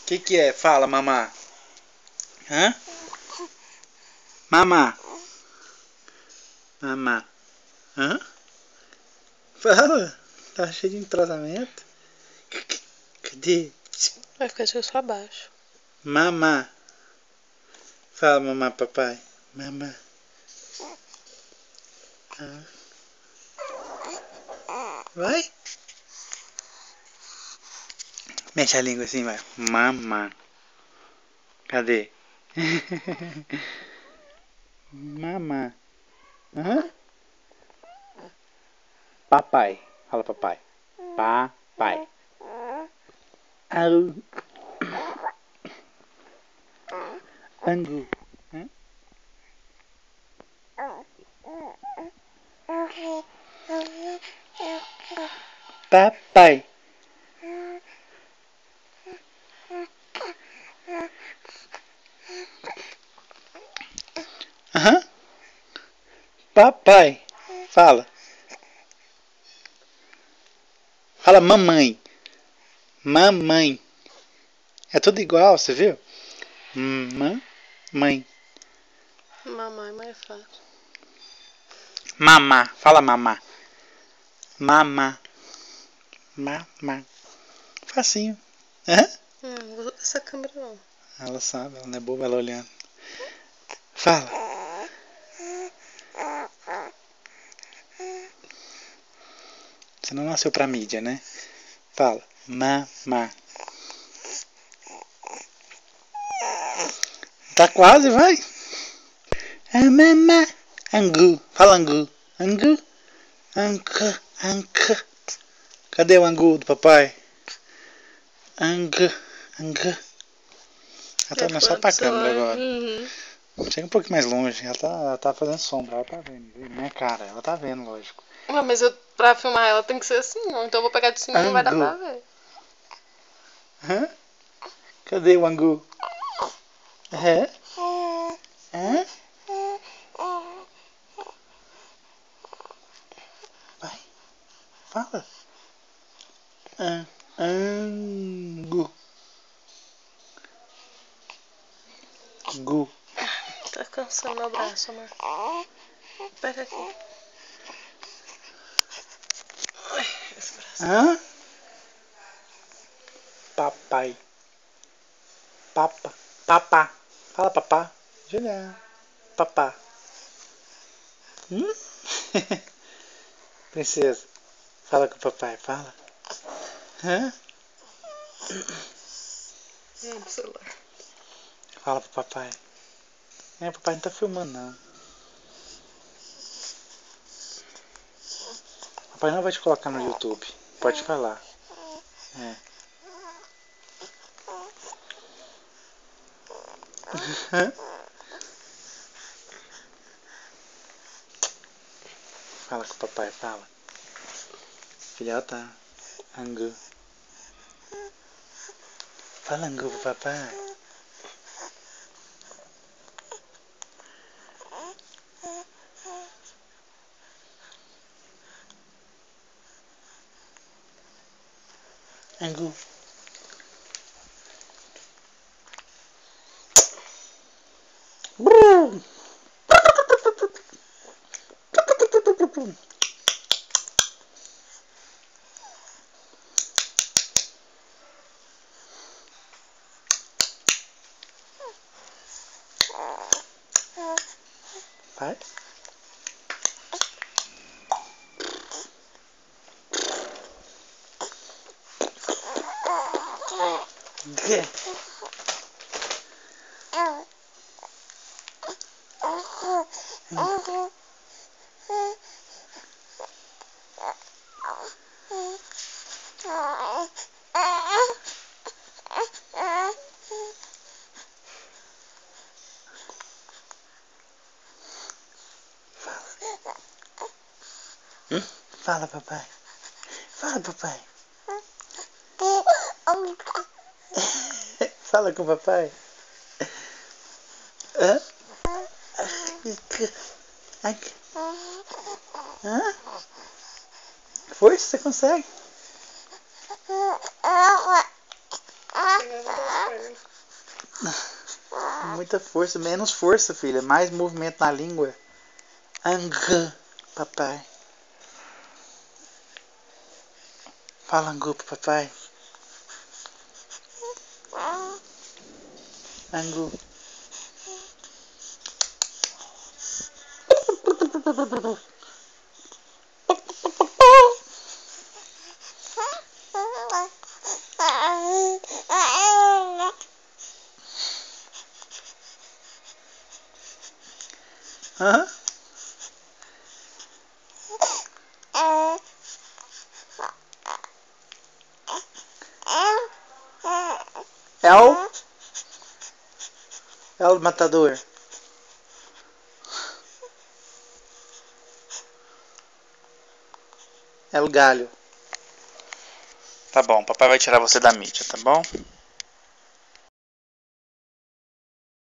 Que é? Fala, mamá. Hã? Mamá. Mamá. Hã? Fala. Tá cheio de entrosamento. Cadê? Vai ficar de só abaixo. Mamá. Fala, mamá, papai. Mamá. Ah. Vai. Mexe a língua assim, vai. Mamá. Cadê? Mamá. Hã? Papai. Fala, papai. Papai. Au. Angu. Hã? Papai. Aham. Papai. Fala. Fala mamãe. Mamãe. É tudo igual, você viu? Mamãe. Mamãe, mãe é fácil. Mamá. Fala mamá. Mamá. Mamá. Facinho. Hã? Não usa essa câmera não. Ela sabe, ela não é boba, ela olhando. Fala. Você não nasceu pra mídia, né? Fala. Mamá. Tá quase, vai. Mamá. Angu. Fala angu. Angu. Anca. Anca. Cadê o angu do papai? Angu. Angu. Ela tá olhando só pra câmera agora. Uhum. Chega um pouquinho mais longe. Ela tá fazendo sombra. Ela tá vendo. Minha cara. Ela tá vendo, lógico. Mas pra filmar ela tem que ser assim, ó. Então eu vou pegar de cima e não vai dar pra ver. Hã? Cadê o angu? Hã? Hã? Vai. Fala. Angu. Gu. Tá cansando meu braço, amor. Pega aqui. Ai, esse braço. Hã? Papai. Papa. Papá. Fala papá. Julia. Papá. Princesa. Fala com o papai. Fala. Hã? Do celular. Fala pro papai. É, papai não tá filmando não. Papai não vai te colocar no YouTube. Pode falar. É. Fala com o papai, fala. Filhota. Angu. Fala angu pro papai. Angu. Vai. Fala, papai. Fala, papai. Fala com o papai. Hã? Hã? Força, você consegue. Muita força, menos força, filha. Mais movimento na língua. Angu, papai. Fala angu pro papai. Angu. Hã? É o matador. É o galho. Tá bom, papai vai tirar você da mídia, tá bom?